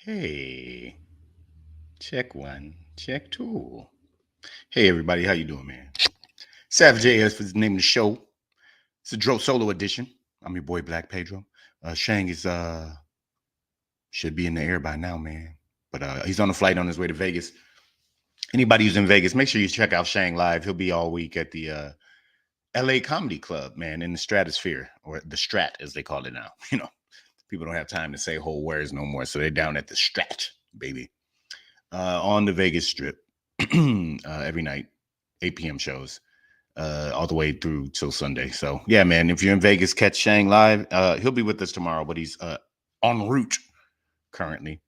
Hey, check one, check two. Hey everybody, how you doing, man? Savage AF is the name of the show. It's a Dro Solo edition. I'm your boy Black Pedro. Shang is should be in the air by now, man. But he's on a flight on his way to Vegas. Anybody who's in Vegas, make sure you check out Shang live. He'll be all week at the LA Comedy Club, man, in the Stratosphere, or the Strat as they call it now. You know, people don't have time to say whole words no more, so they're down at the Strat, baby. On the Vegas Strip every night, 8 p.m. shows, all the way through till Sunday. So yeah, man, if you're in Vegas, catch Shang live. He'll be with us tomorrow, but he's en route currently.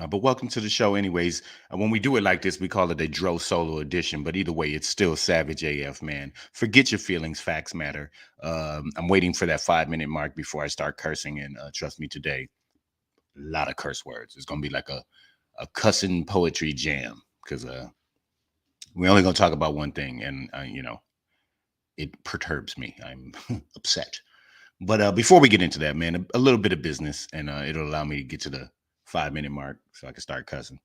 But welcome to the show anyways. When we do it like this, we call it a Dro Solo edition, but either way, it's still Savage AF, man. Forget your feelings, facts matter. I'm waiting for that 5-minute mark before I start cursing, and trust me, today, a lot of curse words. It's going to be like a cussing poetry jam, because we're only going to talk about one thing, and you know, it perturbs me. I'm upset. But before we get into that, man, a little bit of business, and it'll allow me to get to the 5-minute mark so I can start cussing.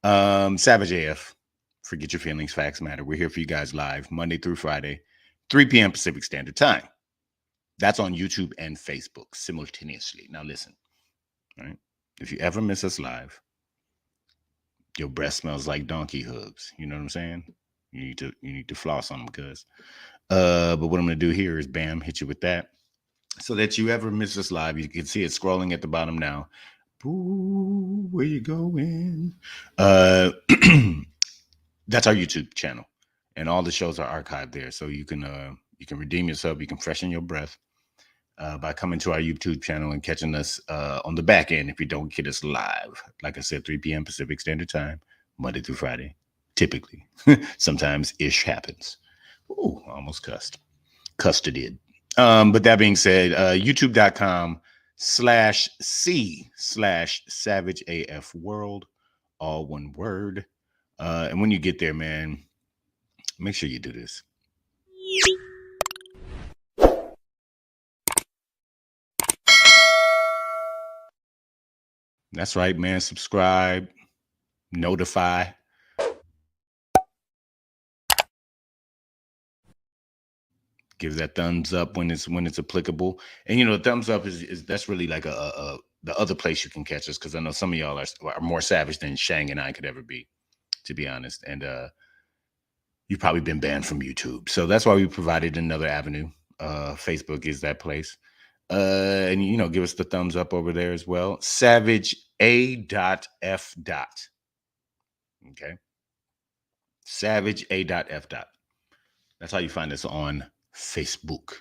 Savage AF, forget your feelings, facts matter. We're here for you guys live Monday through Friday, 3 p.m. Pacific Standard Time. That's on YouTube and Facebook simultaneously. Now listen, all right? If you ever miss us live, your breath smells like donkey hooves. You know what I'm saying? You need to floss on them, cuz. But what I'm gonna do here is bam, hit you with that. So that you ever miss us live, you can see it scrolling at the bottom now. Ooh, where you going? That's our YouTube channel, and all the shows are archived there. So you can redeem yourself. You can freshen your breath by coming to our YouTube channel and catching us on the back end if you don't get us live. Like I said, 3 p.m. Pacific Standard Time, Monday through Friday, typically. Sometimes ish happens. Ooh, almost cussed. Cussed it did. But that being said, youtube.com/C/Savage AF World, all one word. And when you get there, man, make sure you do this. That's right, man. Subscribe, notify. Give that thumbs up when it's applicable. And you know, thumbs up is that's really like the other place you can catch us, because I know some of y'all are more savage than Shang and I could ever be, to be honest. And you've probably been banned from YouTube, so that's why we provided another avenue. Facebook is that place. And you know, give us the thumbs up over there as well. Savage A.F. Okay. Savage A.F. That's how you find us on Facebook.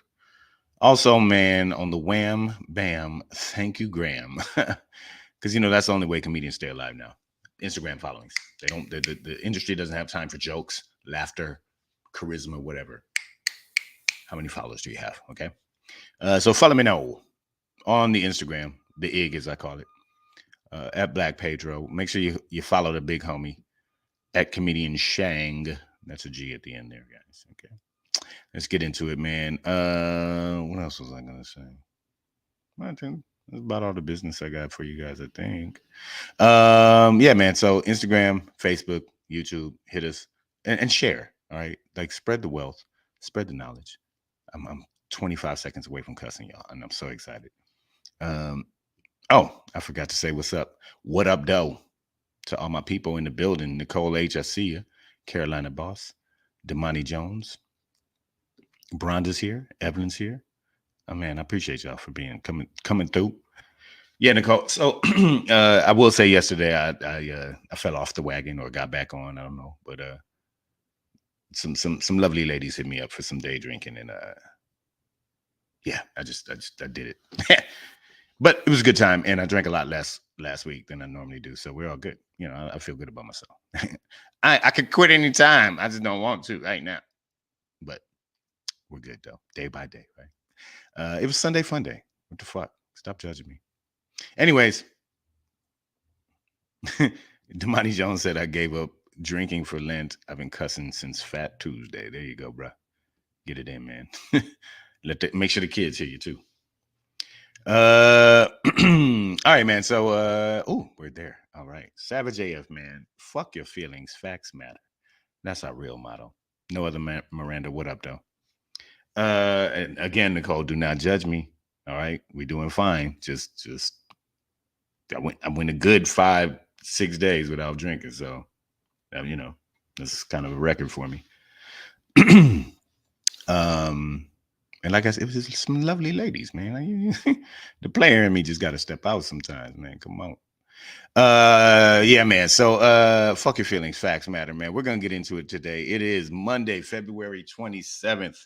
Also, man, on the Wham Bam, thank you, Graham. Because you know that's the only way comedians stay alive now. Instagram followings. They don't. The industry doesn't have time for jokes, laughter, charisma, whatever. How many followers do you have? Okay. So follow me now on the Instagram, the IG as I call it, at Black Pedro. Make sure you follow the big homie at comedian Shang. That's a G at the end there, guys. Okay. Let's get into it, man. What else was I gonna say? I think that's about all the business I got for you guys, I think. Yeah, man. So Instagram, Facebook, YouTube, hit us and share. All right. Like spread the wealth, spread the knowledge. I'm 25 seconds away from cussing y'all, and I'm so excited. Oh, I forgot to say what's up. What up, though? To all my people in the building. Nicole H, I see you. Carolina Boss, Damani Jones, Bronda's here, Evelyn's here. Oh man, I appreciate y'all for coming through. Yeah, Nicole. So I will say, yesterday I fell off the wagon or got back on. I don't know, but some lovely ladies hit me up for some day drinking, and yeah, I did it. But it was a good time, and I drank a lot less last week than I normally do, so we're all good. You know, I feel good about myself. I could quit anytime. I just don't want to right now. But we're good though, day by day, right? It was Sunday fun day. What the fuck? Stop judging me. Anyways, Damani Jones said I gave up drinking for Lent. I've been cussing since Fat Tuesday. There you go, bro. Get it in, man. Make sure the kids hear you too. All right, man. So we're there. All right. Savage AF, man. Fuck your feelings. Facts matter. That's our real motto. No other Miranda. What up, though? And again, Nicole, do not judge me. All right. We doing fine. Just I went a good 5-6 days without drinking. So you know, this is kind of a record for me. And like I said, it was just some lovely ladies, man. Like, the player in me just got to step out sometimes, man. Come on. Yeah, man. So fuck your feelings. Facts matter, man. We're going to get into it today. It is Monday, February 27th,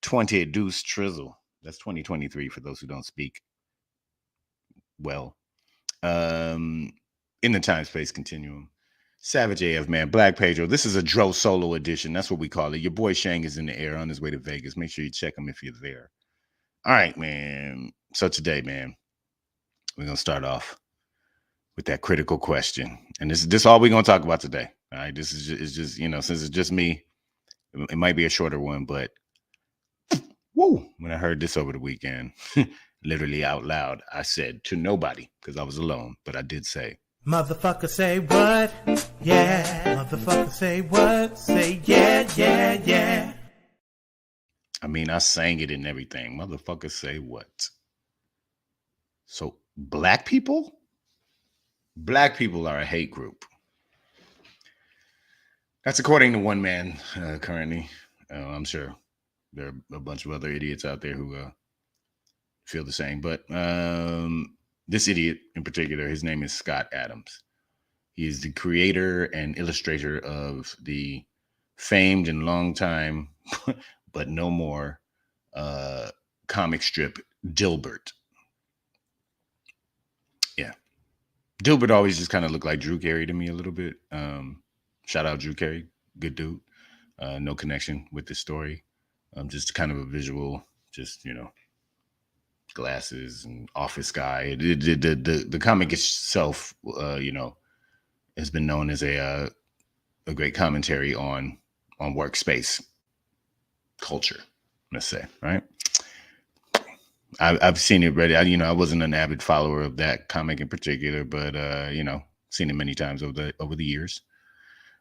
20 Deuce Trizzle. That's 2023 for those who don't speak well. In the time-space continuum. Savage AF, man. Black Pedro. This is a Dro Solo edition. That's what we call it. Your boy Shang is in the air on his way to Vegas. Make sure you check him if you're there. All right, man. So today, man, we're going to start off with that critical question. And this is all we're going to talk about today. All right. This is just, you know, since it's just me, it might be a shorter one, but woo, when I heard this over the weekend, literally out loud, I said to nobody because I was alone, but I did say, motherfucker say what? Yeah. Motherfucker say what? Say yeah, yeah, yeah. I mean, I sang it and everything. Motherfucker say what? So black people? Black people are a hate group. That's according to one man currently. I'm sure there are a bunch of other idiots out there who feel the same. But this idiot in particular, his name is Scott Adams. He is the creator and illustrator of the famed and long time, but no more, comic strip Dilbert. Yeah. Dilbert always just kind of looked like Drew Carey to me a little bit. Shout out Drew Carey. Good dude. No connection with the story. Just kind of a visual, just, you know, glasses and office guy. The comic itself, you know, has been known as a great commentary on workspace culture, let's say, right? I've seen it ready. I wasn't an avid follower of that comic in particular, but you know, seen it many times over the years.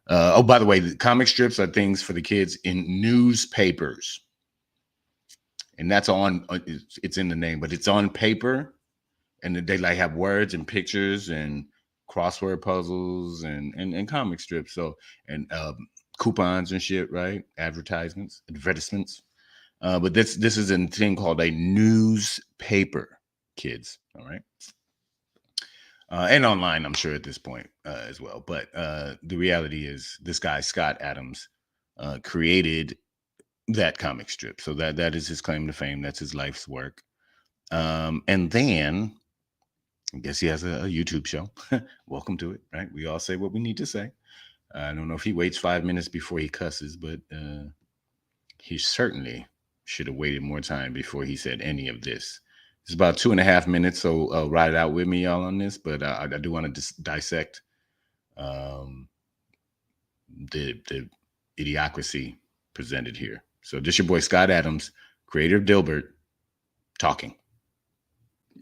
Oh, by the way, the comic strips are things for the kids in newspapers. And that's on, it's in the name, but it's on paper, and they like have words and pictures and crossword puzzles and comic strips. So, and coupons and shit, right? Advertisements. But this is a thing called a newspaper, kids. All right. And online, I'm sure at this point as well. But the reality is this guy, Scott Adams, created that comic strip. So that is his claim to fame. That's his life's work. And then I guess he has a YouTube show. Welcome to it, right? We all say what we need to say. I don't know if he waits 5 minutes before he cusses, but he certainly should have waited more time before he said any of this. It's about 2.5 minutes, so ride it out with me, y'all, on this. But I do want to dissect the idiocracy presented here. So this your boy Scott Adams, creator of Dilbert, talking.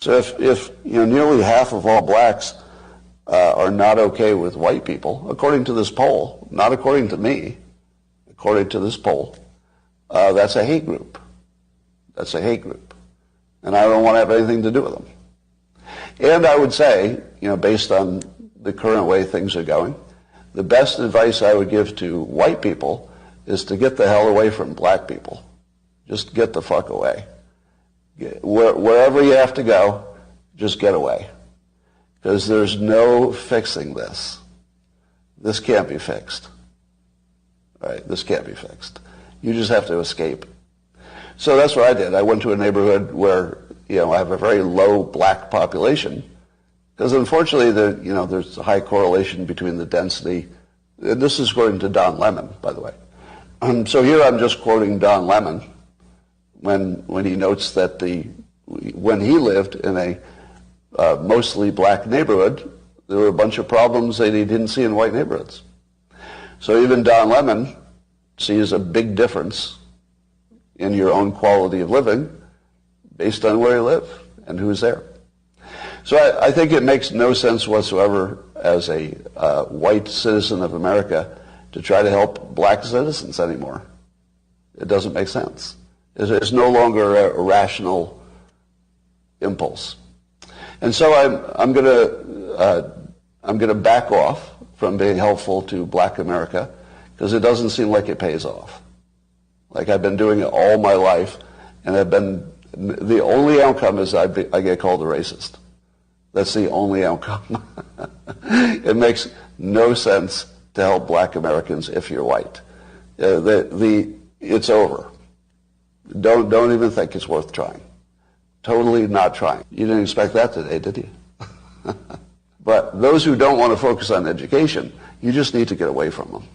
So if you know, nearly half of all blacks are not okay with white people, according to this poll, not according to me, according to this poll, that's a hate group. That's a hate group. And I don't want to have anything to do with them. And I would say, you know, based on the current way things are going, the best advice I would give to white people is to get the hell away from black people. Just get the fuck away. Wherever you have to go, just get away. Because there's no fixing this. This can't be fixed. right? This can't be fixed. You just have to escape. So that's what I did. I went to a neighborhood where, I have a very low black population, because unfortunately, there's a high correlation between the density. And this is according to Don Lemon, by the way. So here I'm just quoting Don Lemon when he notes that when he lived in a mostly black neighborhood, there were a bunch of problems that he didn't see in white neighborhoods. So even Don Lemon sees a big difference in your own quality of living based on where you live and who's there. So I think it makes no sense whatsoever as a white citizen of America to try to help black citizens anymore. It doesn't make sense. It's no longer a rational impulse. And so I'm going to back off from being helpful to black America, because it doesn't seem like it pays off. Like, I've been doing it all my life, and the only outcome is I get called a racist. That's the only outcome. It makes no sense to help black Americans if you're white. It's over. Don't even think it's worth trying. Totally not trying. You didn't expect that today, did you? But those who don't want to focus on education, you just need to get away from them.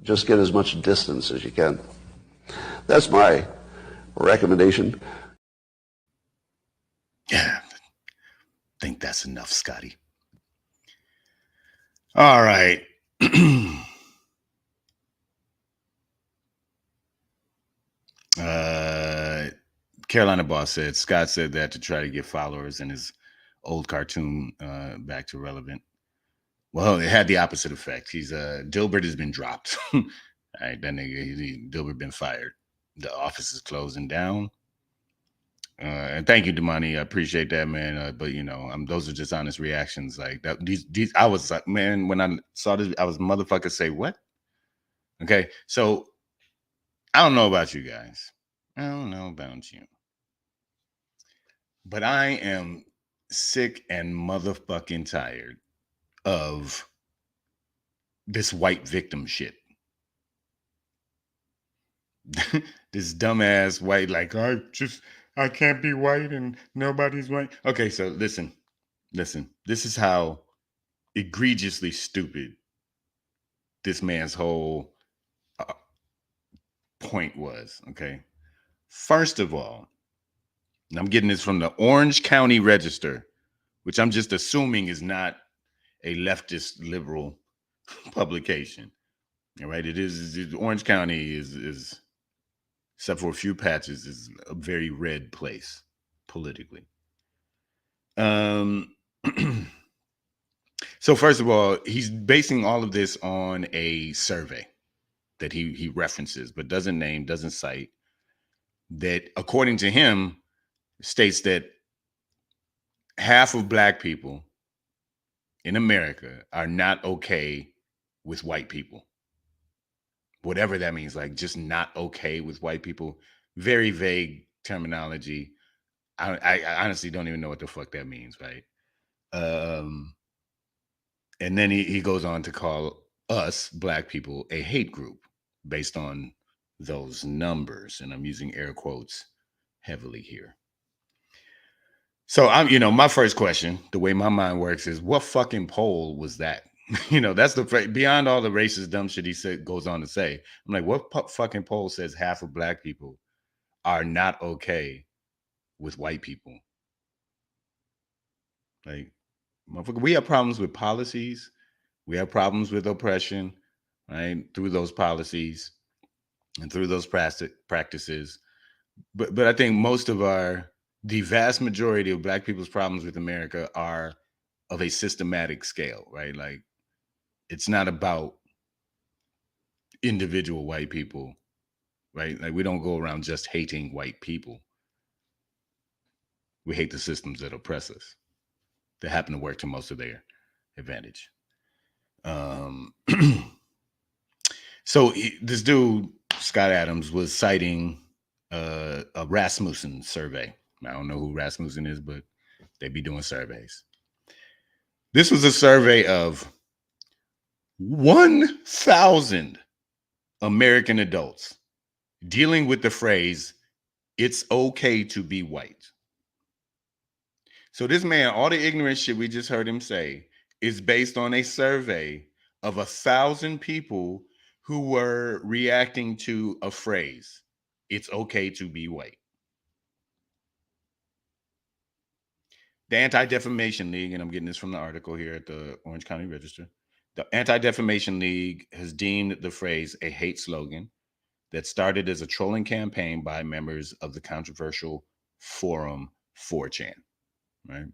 Just get as much distance as you can. That's my recommendation. Yeah, I think that's enough, Scotty. All right. Carolina Boss said, Scott said that to try to get followers in his old cartoon back to relevant. Well, it had the opposite effect. Dilbert has been dropped. All right, that nigga, Dilbert been fired. The office is closing down. And thank you, Damani. I appreciate that, man. But those are just honest reactions. Like that. These. I was like, man, when I saw this, I was motherfucker say what? Okay, so I don't know about you guys. I don't know about you, but I am sick and motherfucking tired of this white victim shit. This dumbass white, like, I can't be white and nobody's white. Okay, so listen. This is how egregiously stupid this man's whole point was, okay? First of all, and I'm getting this from the Orange County Register, which I'm just assuming is not a leftist liberal publication. All right, it is. Orange County is, except for a few patches, is a very red place politically. So first of all, he's basing all of this on a survey that he references, but doesn't name, doesn't cite, that according to him states that half of black people in America are not okay with white people. Whatever that means, like just not okay with white people. Very vague terminology. I honestly don't even know what the fuck that means, right? And then he goes on to call us, black people, a hate group based on those numbers. And I'm using air quotes heavily here. So my first question, the way my mind works is, what fucking poll was that? That's beyond all the racist dumb shit he goes on to say. I'm like, what fucking poll says half of black people are not okay with white people? Like, motherfucker, we have problems with policies. We have problems with oppression, right? Through those policies and through those practices. But I think the vast majority of black people's problems with America are of a systematic scale, right? Like, it's not about individual white people, right? Like, we don't go around just hating white people. We hate the systems that oppress us, that happen to work to most of their advantage. So this dude, Scott Adams, was citing a Rasmussen survey. I don't know who Rasmussen is, but they be doing surveys. This was a survey of 1,000 American adults dealing with the phrase, it's okay to be white. So this man, all the ignorant shit we just heard him say is based on a survey of 1,000 people who were reacting to a phrase, it's okay to be white. The Anti-Defamation League, and I'm getting this from the article here at the Orange County Register, the Anti-Defamation League has deemed the phrase a hate slogan that started as a trolling campaign by members of the controversial forum 4chan, right?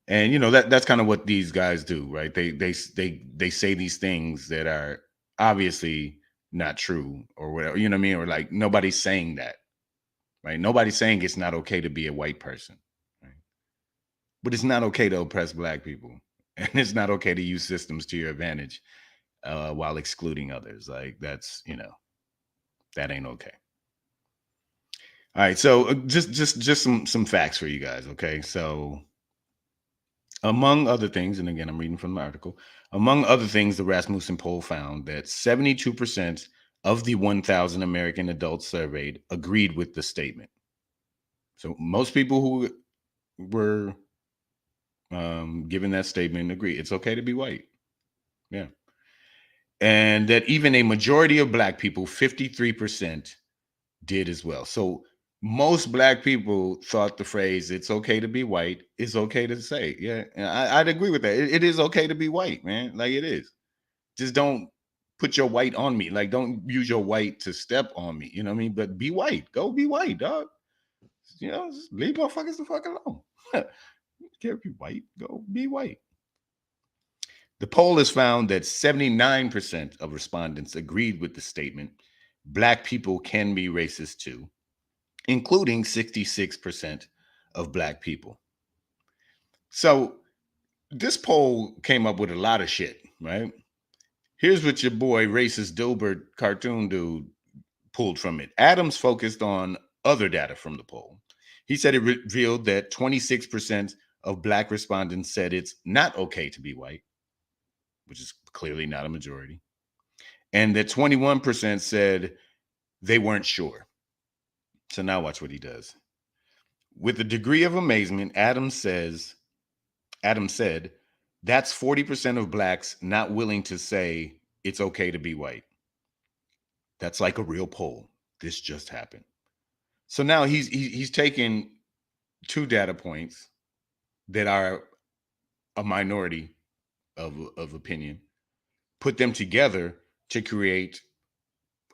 And you know that's kind of what these guys do, right? They say these things that are obviously not true or whatever, you know what I mean? Or like nobody's saying that, right? Nobody's saying it's not okay to be a white person, right? But it's not okay to oppress black people, and it's not okay to use systems to your advantage while excluding others. Like that's that ain't okay. All right, so just some facts for you guys, okay? So among other things, and again, I'm reading from the article, among other things, the Rasmussen poll found that 72% of the 1,000 American adults surveyed agreed with the statement. So most people who were given that statement agree it's okay to be white. Yeah. And that even a majority of black people, 53%, did as well. So most black people thought the phrase "it's okay to be white" is okay to say. Yeah, and I'd agree with that. It is okay to be white, man. Like it is. Just don't put your white on me. Like don't use your white to step on me. You know what I mean? But be white. Go be white, dog. Just leave motherfuckers the fuck alone. You don't care if you're white. Go be white. The poll has found that 79% of respondents agreed with the statement. Black people can be racist too, including 66% of black people. So this poll came up with a lot of shit, right? Here's what your boy, racist DILBERT cartoon dude, pulled from it. Adams focused on other data from the poll. He said it revealed that 26% of black respondents said it's not okay to be white, which is clearly not a majority, and that 21% said they weren't sure. So now watch what he does. With a degree of amazement, Adams said, that's 40% of blacks not willing to say it's okay to be white. That's like a real poll. This just happened. So now he's taken two data points that are a minority of opinion, put them together to create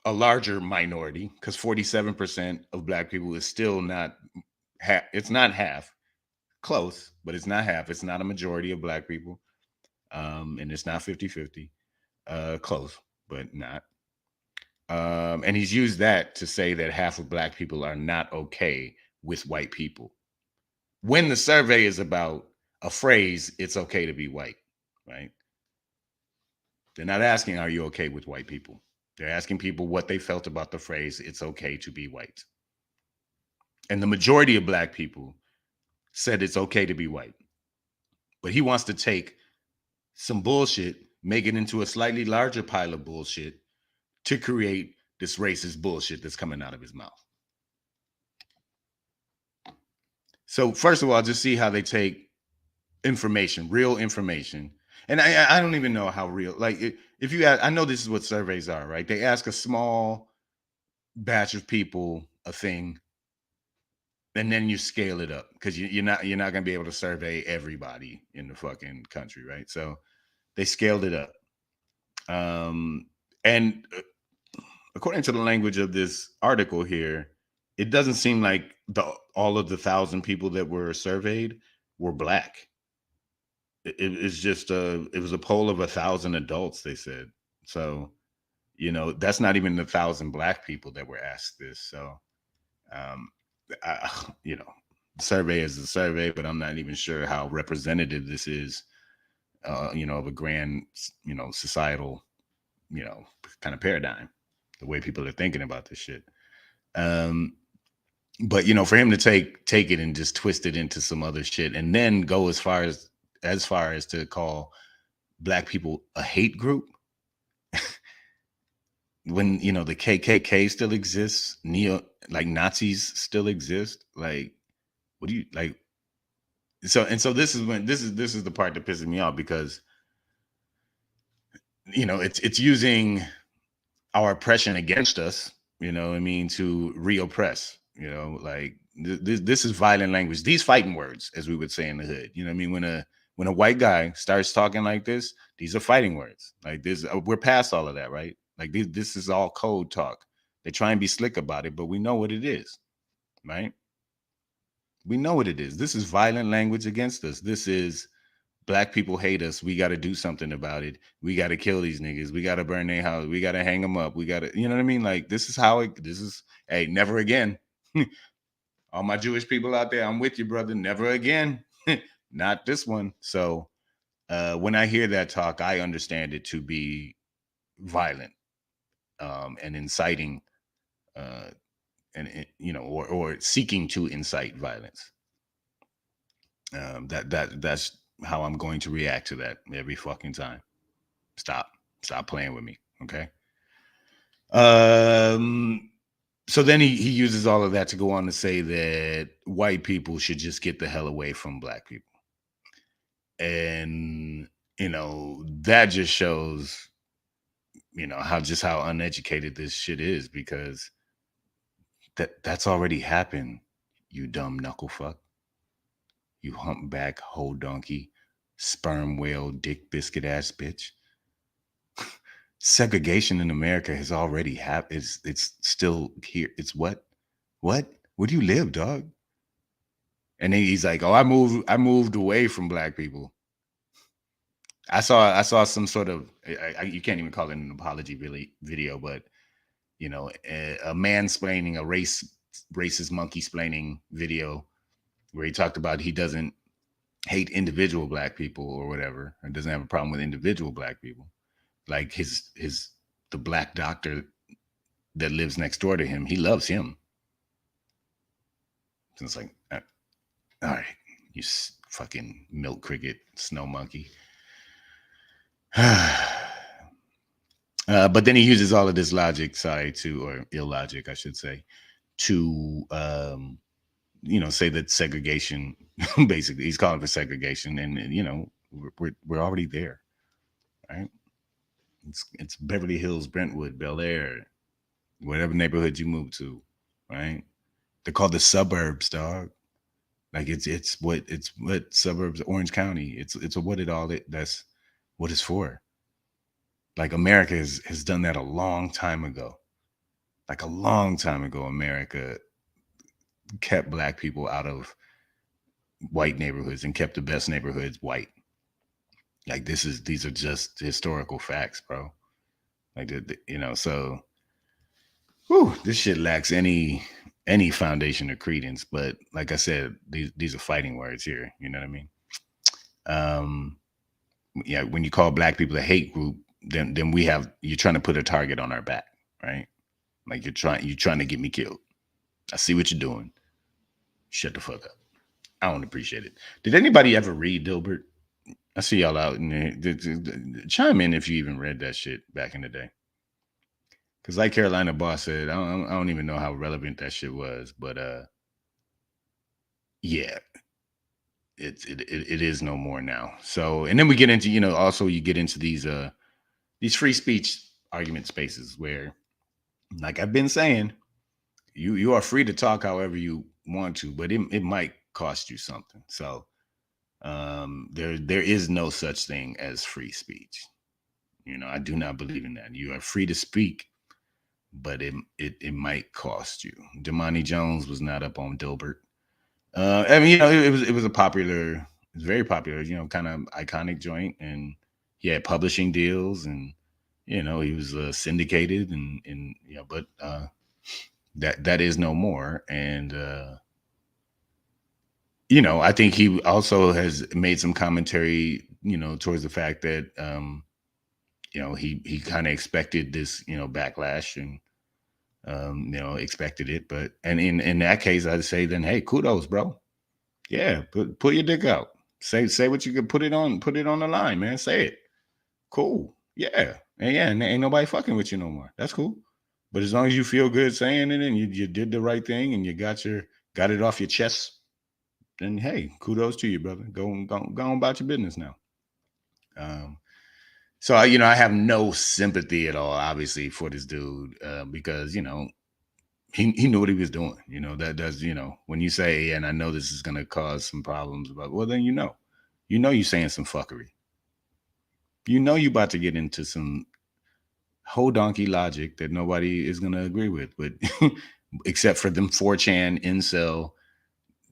a larger minority, because 47% of black people is still not half. It's not half. Close, but it's not half. It's not a majority of black people. And it's not 50-50. Close, but not. And he's used that to say that half of black people are not okay with white people. When the survey is about a phrase, it's okay to be white, right? They're not asking, are you okay with white people? They're asking people what they felt about the phrase, it's okay to be white. And the majority of black people said it's okay to be white. But he wants to take some bullshit, make it into a slightly larger pile of bullshit to create this racist bullshit that's coming out of his mouth. So first of all, just see how they take information, real information. And I don't even know how real, like if you ask, I know this is what surveys are, right? They ask a small batch of people a thing, and then you scale it up because you're not going to be able to survey everybody in the fucking country, right? So they scaled it up. And according to the language of this article here, it doesn't seem like all of the 1,000 people that were surveyed were black. It's just it was a poll of 1,000 adults, they said. So, that's not even the 1,000 black people that were asked this. So, survey is a survey, but I'm not even sure how representative this is, of a grand, societal, kind of paradigm, the way people are thinking about this shit. But for him to take it and just twist it into some other shit, and then go as far as to call black people a hate group, when the KKK still exists, like Nazis still exist. Like, what do you like? So this is the part that pisses me off, because it's using our oppression against us, what I mean, to reoppress, like this is violent language. These fighting words, as we would say in the hood, what I mean, when a white guy starts talking like this, these are fighting words. Like this, we're past all of that, right? Like this is all code talk. They try and be slick about it, but we know what it is, right? We know what it is. This is violent language against us. This is black people hate us. We got to do something about it. We got to kill these niggas. We got to burn their house. We got to hang them up. We got to, you know what I mean? Like, this is, hey, never again. All my Jewish people out there, I'm with you, brother. Never again. Not this one. So when I hear that talk, I understand it to be violent and inciting or seeking to incite violence. That's how I'm going to react to that every fucking time. Stop playing with me, okay? So then he uses all of that to go on to say that white people should just get the hell away from black people. And that just shows how uneducated this shit is, because that's already happened, you dumb knuckle fuck. You humpback, hoe donkey, sperm whale, dick biscuit ass bitch. Segregation in America has already happened. It's still here. It's what? Where do you live, dog? And then he's like, "Oh, I moved away from black people." I saw some sort of, you can't even call it an apology really video, but a mansplaining, a racist monkey splaining video, where he talked about he doesn't hate individual black people or whatever, or doesn't have a problem with individual black people. Like the black doctor that lives next door to him, he loves him. So it's like, all right, you fucking milk cricket, snow monkey. But then he uses all of this logic side or illogic, I should say, to say that segregation, basically he's calling for segregation, and we're already there, right? It's Beverly Hills, Brentwood, Bel Air, whatever neighborhood you move to, right? They're called the suburbs, dog. Like it's what suburbs, Orange County. It's that's what it's for. Like America has done that a long time ago. Like a long time ago, America kept black people out of white neighborhoods and kept the best neighborhoods white. Like these are just historical facts, bro. Like so this shit lacks any foundation or credence. But like I said, these are fighting words here. You know what I mean? Yeah, when you call black people a hate group, then you're trying to put a target on our back, right? Like you're trying to get me killed. I see what you're doing. Shut the fuck up. I don't appreciate it. Did anybody ever read Dilbert? I see y'all out in there. Chime in if you even read that shit back in the day. Because like Carolina Boss said, I don't even know how relevant that shit was. But yeah, it is no more now. So, and then we get into, also you get into these free speech argument spaces where, like I've been saying, you are free to talk however you want to, but it might cost you something. So there is no such thing as free speech. I do not believe in that. You are free to speak, but it might cost you. Damani Jones was not up on Dilbert. I mean, it was very popular, kind of iconic joint, and he had publishing deals, and he was syndicated, and but that is no more. And I think he also has made some commentary, towards the fact that he kind of expected this, backlash, and expected it. But and in that case, I'd say then, hey, kudos, bro. Yeah, put your dick out. Say what you could, put it on the line, man. Say it. Cool. Yeah. And yeah, and ain't nobody fucking with you no more. That's cool. But as long as you feel good saying it and you did the right thing and you got it off your chest, then hey, kudos to you, brother. Go on about your business now. So I have no sympathy at all, obviously, for this dude, because he knew what he was doing. That's when you say, and I know this is gonna cause some problems, but well, then you're saying some fuckery. You about to get into some whole donkey logic that nobody is gonna agree with, but except for them 4chan incel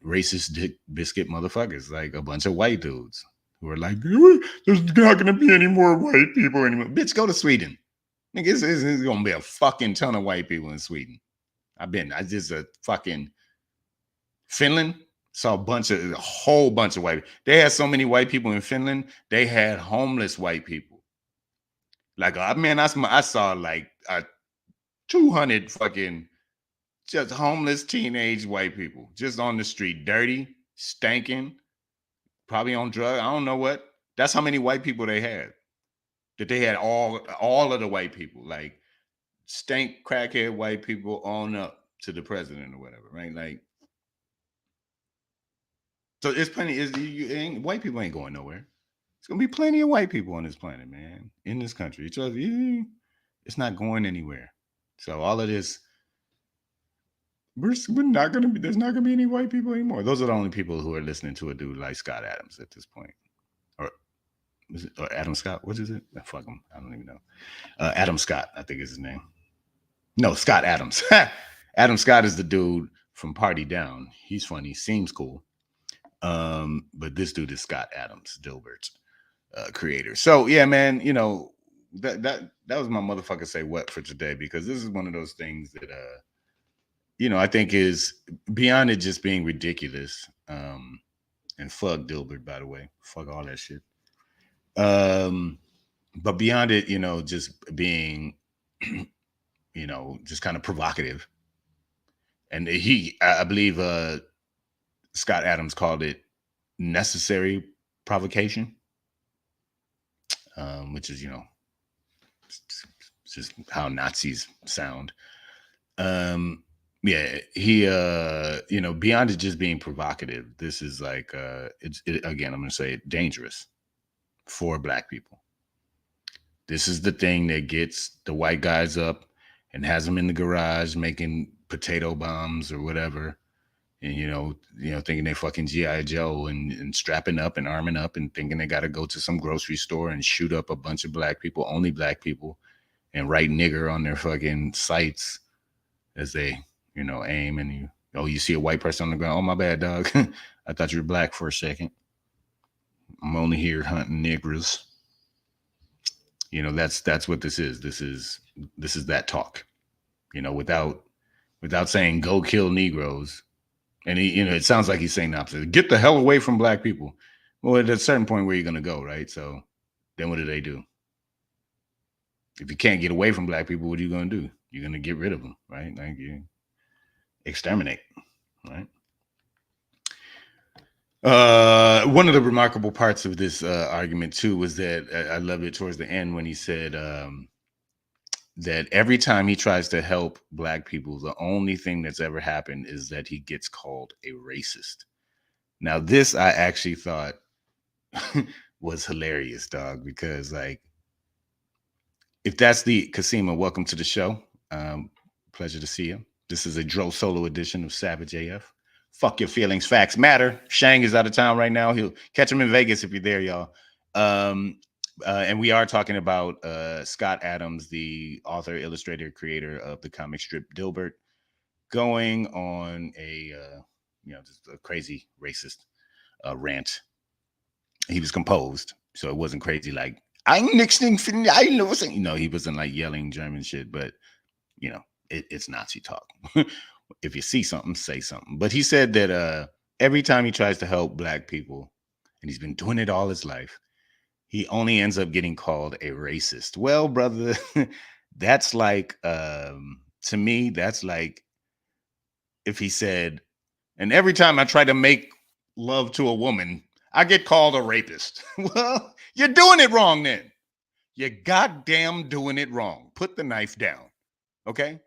racist dick biscuit motherfuckers, like a bunch of white dudes who are like, there's not gonna be any more white people anymore. Bitch, go to Sweden. Nigga, it's gonna be a fucking ton of white people in Sweden. I just a fucking Finland saw a whole bunch of white people. They had so many white people in Finland, they had homeless white people. Like, I saw like 200 fucking just homeless teenage white people just on the street, dirty, stinking, probably on drugs. I don't know what. That's how many white people they had. That they had all of the white people, like stank crackhead white people on up to the president or whatever, right? Like, so it's plenty. White people ain't going nowhere. It's gonna be plenty of white people on this planet, man, in this country. It's not going anywhere. So all of this, we're not gonna be. There's not gonna be any white people anymore. Those are the only people who are listening to a dude like Scott Adams at this point, or Adam Scott. What is it? Fuck him. I don't even know. Adam Scott, I think is his name. No, Scott Adams. Adam Scott is the dude from Party Down. He's funny, seems cool. But this dude is Scott Adams, DILBERT's creator. So yeah, man, that was my motherfucker say what for today, because this is one of those things that I think is beyond it just being ridiculous. And fuck DILBERT, by the way. Fuck all that shit. But beyond it, just being just kind of provocative. And I believe Scott Adams called it necessary provocation, which is, just how Nazis sound. Yeah, he, beyond it just being provocative, this is like, again, I'm going to say it, dangerous for Black people. This is the thing that gets the white guys up and has them in the garage making potato bombs or whatever. And, thinking they fucking G.I. Joe and strapping up and arming up and thinking they got to go to some grocery store and shoot up a bunch of Black people, only Black people, and write nigger on their fucking sights as they, aim. And you see a white person on the ground. Oh, my bad, dog. I thought you were Black for a second. I'm only here hunting niggers. That's what this is. This is that talk, without saying go kill Negroes. And he, it sounds like he's saying the opposite. Get the hell away from Black people. Well, at a certain point, where you're going to go, right? So then what do they do? If you can't get away from Black people, what are you going to do? You're going to get rid of them, right? Like you exterminate, right? One of the remarkable parts of this argument too was that I loved it towards the end when he said that every time he tries to help Black people, the only thing that's ever happened is that he gets called a racist. Now, this I actually thought was hilarious, dog, because like, if that's the Kasima, welcome to the show. Pleasure to see you. This is a Dro solo edition of Savage AF. Fuck your feelings, facts matter. Shang is out of town right now. He'll catch him in Vegas if you're there, y'all. And we are talking about Scott Adams, the author, illustrator, creator of the comic strip DILBERT, going on a just a crazy racist rant. He was composed, so it wasn't crazy like I know he wasn't like yelling German shit, but it's Nazi talk. If you see something, say something. But he said that every time he tries to help Black people, and he's been doing it all his life, he only ends up getting called a racist. Well, brother, that's like, to me, that's like if he said, and every time I try to make love to a woman, I get called a rapist. Well, you're doing it wrong then. You're goddamn doing it wrong. Put the knife down. Okay?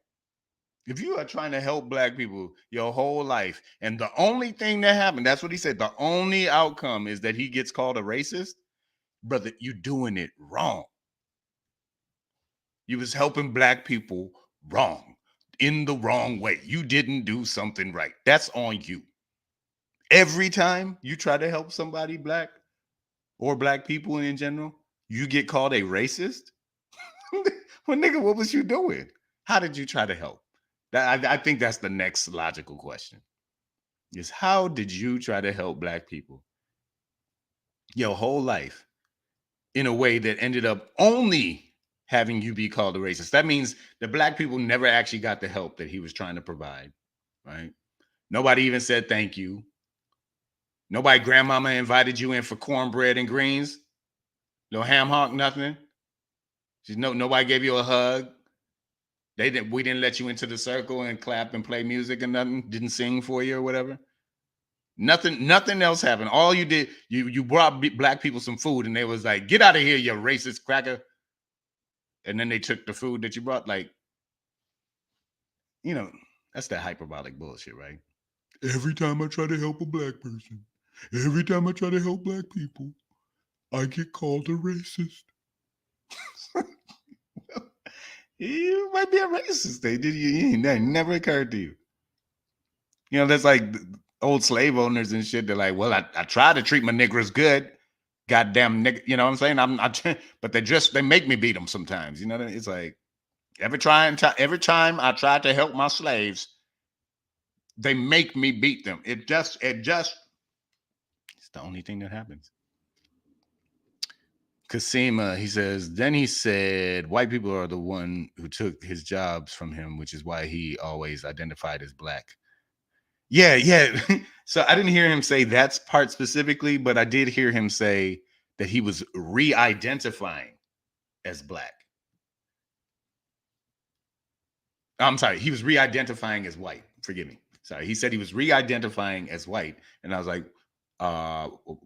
If you are trying to help black people your whole life, and the only thing that happened, that's what he said, the only outcome is that he gets called a racist, brother, you doing it wrong. You was helping black people wrong, in the wrong way. You didn't do something right. That's on you. Every time you try to help somebody black or black people in general, you get called a racist. Well, nigga, what was you doing? How did you try to help? I think that's the next logical question. Is how did you try to help black people your whole life in a way that ended up only having you be called a racist? That means the black people never actually got the help that he was trying to provide, right? Nobody even said thank you. Nobody, grandmama invited you in for cornbread and greens. No ham hock, nothing. Nobody gave you a hug. We didn't let you into the circle and clap and play music and nothing. Didn't sing for you or whatever. Nothing else happened. All you did, you brought black people some food, and they was like, "Get out of here, you racist cracker!" And then they took the food that you brought. Like, that's that hyperbolic bullshit, right? Every time I try to help a black person, every time I try to help black people, I get called a racist. You might be a racist. That never occurred to you. That's like old slave owners and shit. They're like, well, I try to treat my niggers good. Goddamn nigga, you know what I'm saying? But they make me beat them sometimes. You know what I mean? It's like every time I try to help my slaves, they make me beat them. It's the only thing that happens. Kasima, he says, then he said, white people are the one who took his jobs from him, which is why he always identified as black. Yeah. So I didn't hear him say that part specifically, but I did hear him say that he was re-identifying as black. I'm sorry, he was re-identifying as white. Forgive me. Sorry, he said he was re-identifying as white, and I was like,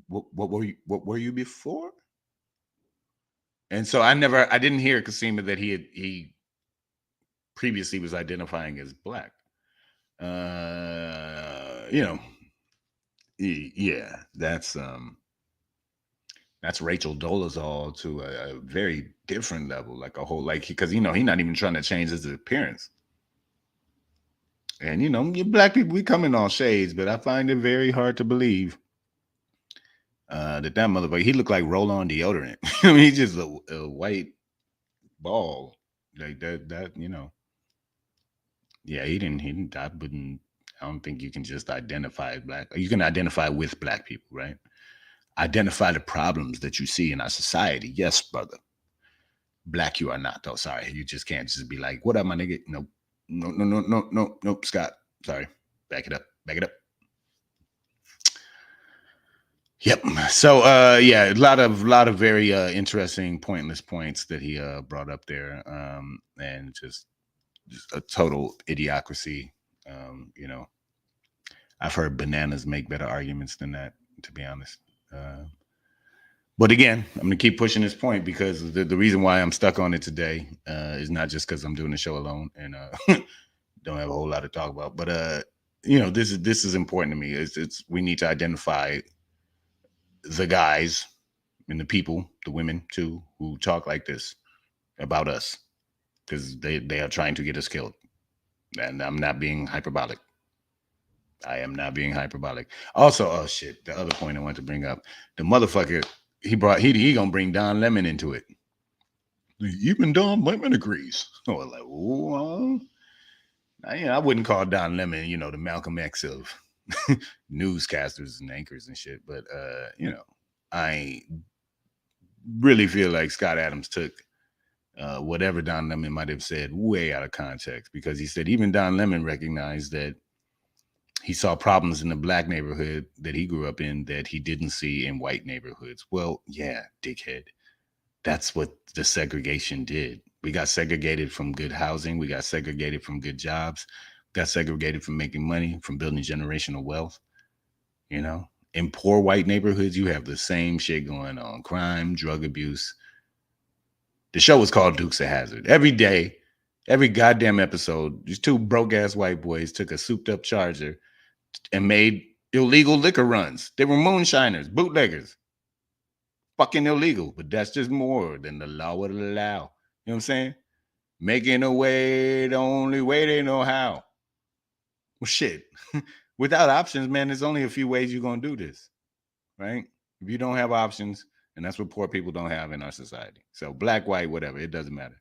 what were you before? And so I didn't hear Kasima that he previously was identifying as black. Yeah, that's Rachel Dolezal to a very different level, like a whole, because he's not even trying to change his appearance. And you black people, we come in all shades, but I find it very hard to believe that motherfucker, he looked like roll-on deodorant. I mean, he's just a white ball like that. Yeah, he didn't. I don't think you can just identify as black. You can identify with black people, right? Identify the problems that you see in our society. Yes, brother. Black you are not, though. Sorry, you just can't just be like, "What up, my nigga?" No, Scott. Sorry, back it up. Yep. So, yeah, a lot of very interesting, pointless points that he brought up there, and just a total idiocracy. I've heard bananas make better arguments than that, to be honest. But again, I'm going to keep pushing this point because the reason why I'm stuck on it today is not just because I'm doing the show alone and don't have a whole lot to talk about. But this is important to me. It's we need to identify the guys and the people, the women too, who talk like this about us because they are trying to get us killed. And I'm not being hyperbolic. I am not being hyperbolic. Also, oh shit, the other point I wanted to bring up, the motherfucker he gonna bring Don Lemon into it. Even Don Lemon agrees. Oh, like, oh, I wouldn't call Don Lemon, the Malcolm X of newscasters and anchors and shit, but I really feel like Scott Adams took whatever Don Lemon might have said way out of context, because he said even Don Lemon recognized that he saw problems in the black neighborhood that he grew up in that he didn't see in white neighborhoods. Well, yeah, dickhead. That's what the segregation did. We got segregated from good housing. We got segregated from good jobs. Got segregated from making money, from building generational wealth. In poor white neighborhoods, you have the same shit going on. Crime, drug abuse, The show was called Dukes of Hazzard. Every day, every goddamn episode, these two broke ass white boys took a souped up Charger and made illegal liquor runs. They were moonshiners, bootleggers. Fucking illegal, but that's just more than the law would allow. You know what I'm saying? Making a way the only way they know how. Well, shit. Without options, man, there's only a few ways you're going to do this, right? If you don't have options, and that's what poor people don't have in our society. So black, white, whatever, it doesn't matter.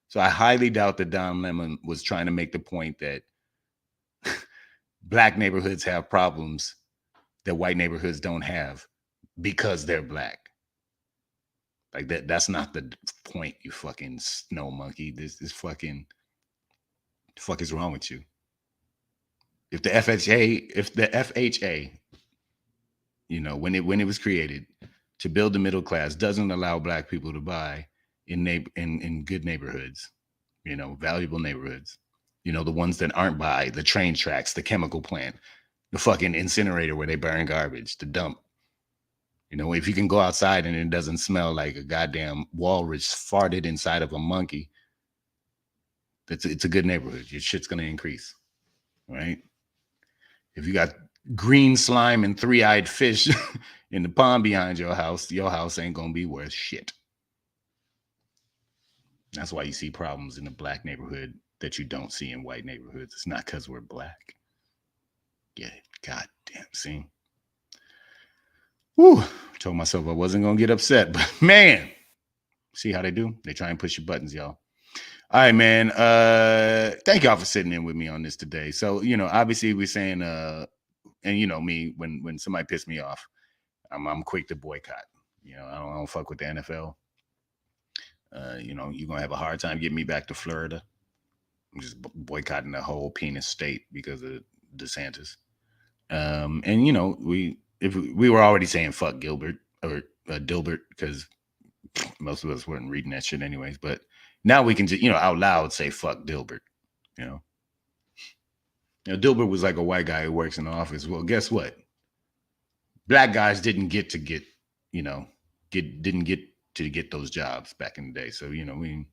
So I highly doubt that Don Lemon was trying to make the point that black neighborhoods have problems that white neighborhoods don't have because they're black. Like that's not the point, you fucking snow monkey. This is fucking, the fuck is wrong with you? If the FHA, you know, when it was created to build the middle class, doesn't allow black people to buy in good neighborhoods, you know, valuable neighborhoods, you know, the ones that aren't by the train tracks, the chemical plant, the fucking incinerator where they burn garbage, the dump. You know, if you can go outside and it doesn't smell like a goddamn walrus farted inside of a monkey, it's a good neighborhood. Your shit's going to increase, right? If you got green slime and three-eyed fish in the pond behind your house ain't going to be worth shit. That's why you see problems in the black neighborhood that you don't see in white neighborhoods. It's not because we're black. Yeah, goddamn, see? Whew, told myself I wasn't going to get upset, but man, see how they do? They try and push your buttons, y'all. All right, man. Thank y'all for sitting in with me on this today. So, you know, obviously we're saying, and you know me, when somebody pissed me off, I'm quick to boycott. You know, I don't fuck with the NFL. You know, you're gonna have a hard time getting me back to Florida. I'm just boycotting the whole penis state because of DeSantis. And you know, we were already saying fuck Gilbert or Dilbert because most of us weren't reading that shit anyways. But now we can just, you know, out loud say fuck Dilbert. You know, Dilbert was like a white guy who works in the office. Well, guess what? Black guys didn't get those jobs back in the day. So, you know, we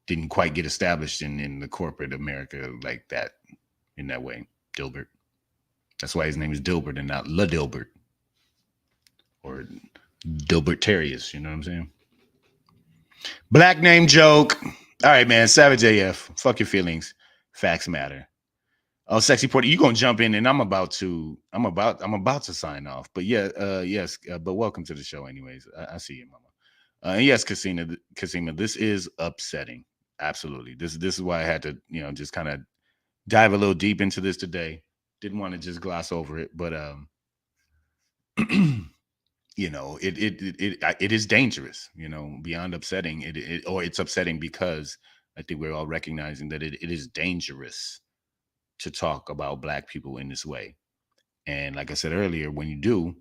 didn't quite get established in the corporate America like that, in that way. Dilbert. That's why his name is Dilbert and not La Dilbert or Dilbertarius. You know what I'm saying? Black name joke. All right, man. Savage AF. Fuck your feelings. Facts matter. Oh, Sexy Porter, you gonna jump in, and I'm about to sign off. But yeah, yes, but welcome to the show, anyways. I see you, mama. And yes, Kasima, this is upsetting. Absolutely. This is why I had to, you know, just kind of dive a little deep into this today. Didn't want to just gloss over it, but you know, it is dangerous, you know, beyond upsetting. It's upsetting because I think we're all recognizing that it is dangerous to talk about black people in this way. And like I said earlier, when you do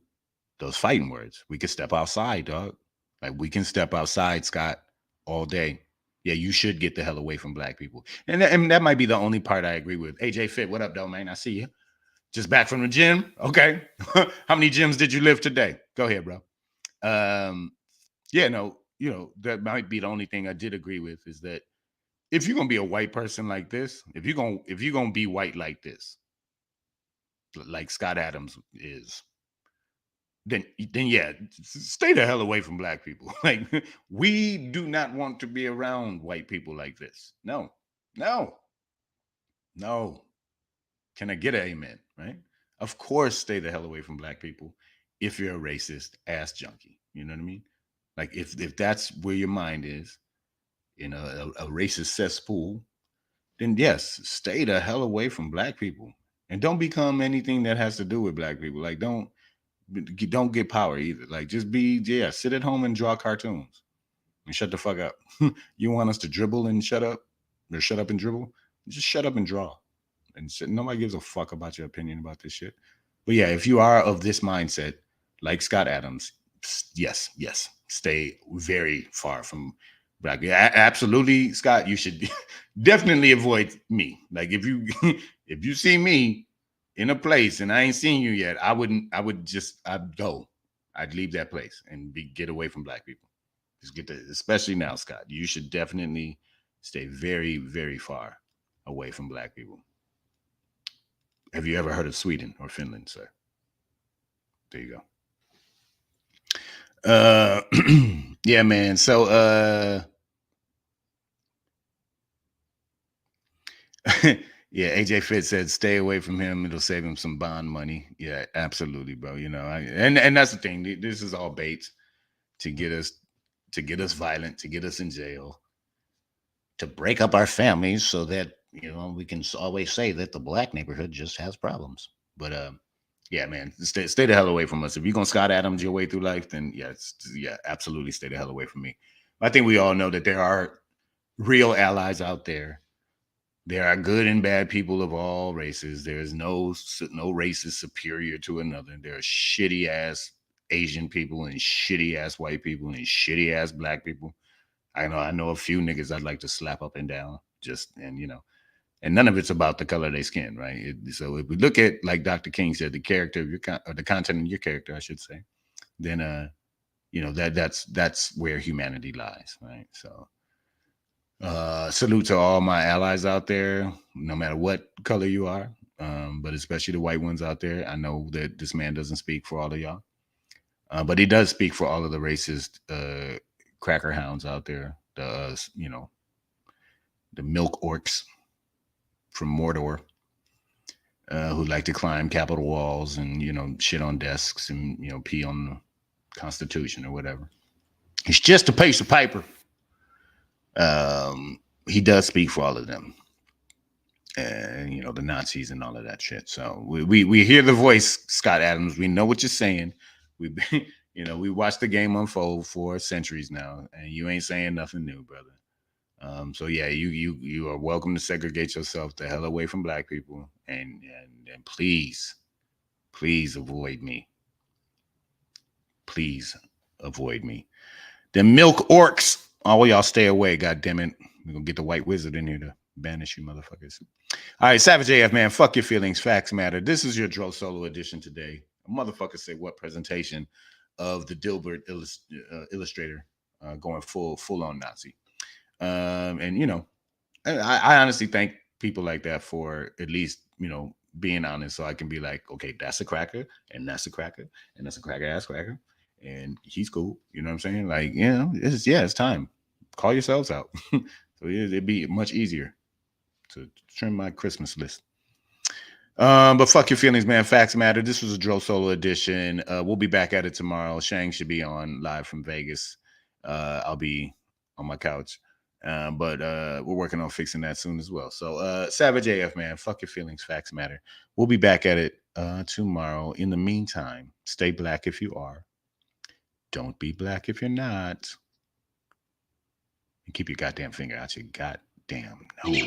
those fighting words, we can step outside, dog. Like we can step outside, Scott, all day. Yeah, you should get the hell away from black people. And that might be the only part I agree with. AJ Fit, what up, though, man? I see you. Just back from the gym? Okay. How many gyms did you lift today? Go ahead, bro. Yeah, no, you know, that might be the only thing I did agree with is that if you're gonna be a white person like this, if you're gonna be white like this, like Scott Adams is, then yeah, stay the hell away from black people. Like we do not want to be around white people like this. No. Can I get an amen? Right? Of course, stay the hell away from black people if you're a racist ass junkie. You know what I mean? Like if that's where your mind is, in a racist cesspool, then yes, stay the hell away from black people. And don't become anything that has to do with black people. Like don't get power either. Like just sit at home and draw cartoons and shut the fuck up. You want us to dribble and shut up, or shut up and dribble? Just shut up and draw. And nobody gives a fuck about your opinion about this shit. But yeah, if you are of this mindset, like Scott Adams, yes, stay very far from black. Yeah, absolutely, Scott. You should definitely avoid me. Like if you see me in a place and I ain't seen you yet, I'd go. I'd leave that place and get away from black people. Just get the, especially now, Scott. You should definitely stay very, very far away from black people. Have you ever heard of Sweden or Finland, sir? There you go. Yeah, man. So yeah, AJ Fitz said stay away from him. It'll save him some bond money. Yeah, absolutely, bro. You know, and that's the thing. This is all bait to get us violent, to get us in jail, to break up our families so that, you know, we can always say that the black neighborhood just has problems. But yeah, man, stay the hell away from us. If you're gonna Scott Adams your way through life, then yeah, absolutely stay the hell away from me. I think we all know that there are real allies out there. There are good and bad people of all races. There is no race is superior to another. There are shitty ass Asian people and shitty ass white people and shitty ass black people. I know a few niggas I'd like to slap up and down. And none of it's about the color of their skin, right? So if we look at, like Dr. King said, the character of or the content of your character, I should say, then that's where humanity lies, right? So salute to all my allies out there, no matter what color you are, but especially the white ones out there. I know that this man doesn't speak for all of y'all, but he does speak for all of the racist cracker hounds out there, the milk orcs from Mordor, who like to climb Capitol walls and, you know, shit on desks and, you know, pee on the Constitution or whatever. He's just a piece of paper. He does speak for all of them, and, you know, the Nazis and all of that shit. So we hear the voice, Scott Adams. We know what you're saying. We watched the game unfold for centuries now, and you ain't saying nothing new, brother. So yeah, you are welcome to segregate yourself the hell away from black people, and please avoid me. Please avoid me. The milk orcs. All y'all stay away, goddammit. We're gonna get the white wizard in here to banish you motherfuckers. All right, Savage AF, man. Fuck your feelings. Facts matter. This is your Dro Solo edition today. A motherfucker say what presentation of the Dilbert illustrator going full on Nazi. And, you know, I honestly thank people like that for at least, you know, being honest, so I can be like, okay, that's a cracker, and that's a cracker, and that's a cracker ass cracker, and he's cool. You know what I'm saying? Like, you know, it's time. Call yourselves out. So it'd be much easier to trim my Christmas list. But fuck your feelings, man. Facts matter. This was a Dro Solo edition. We'll be back at it tomorrow. Shang should be on live from Vegas. I'll be on my couch. But we're working on fixing that soon as well. So Savage AF, man, fuck your feelings. Facts matter. We'll be back at it tomorrow. In the meantime, stay black if you are. Don't be black if you're not. And keep your goddamn finger out your goddamn nose.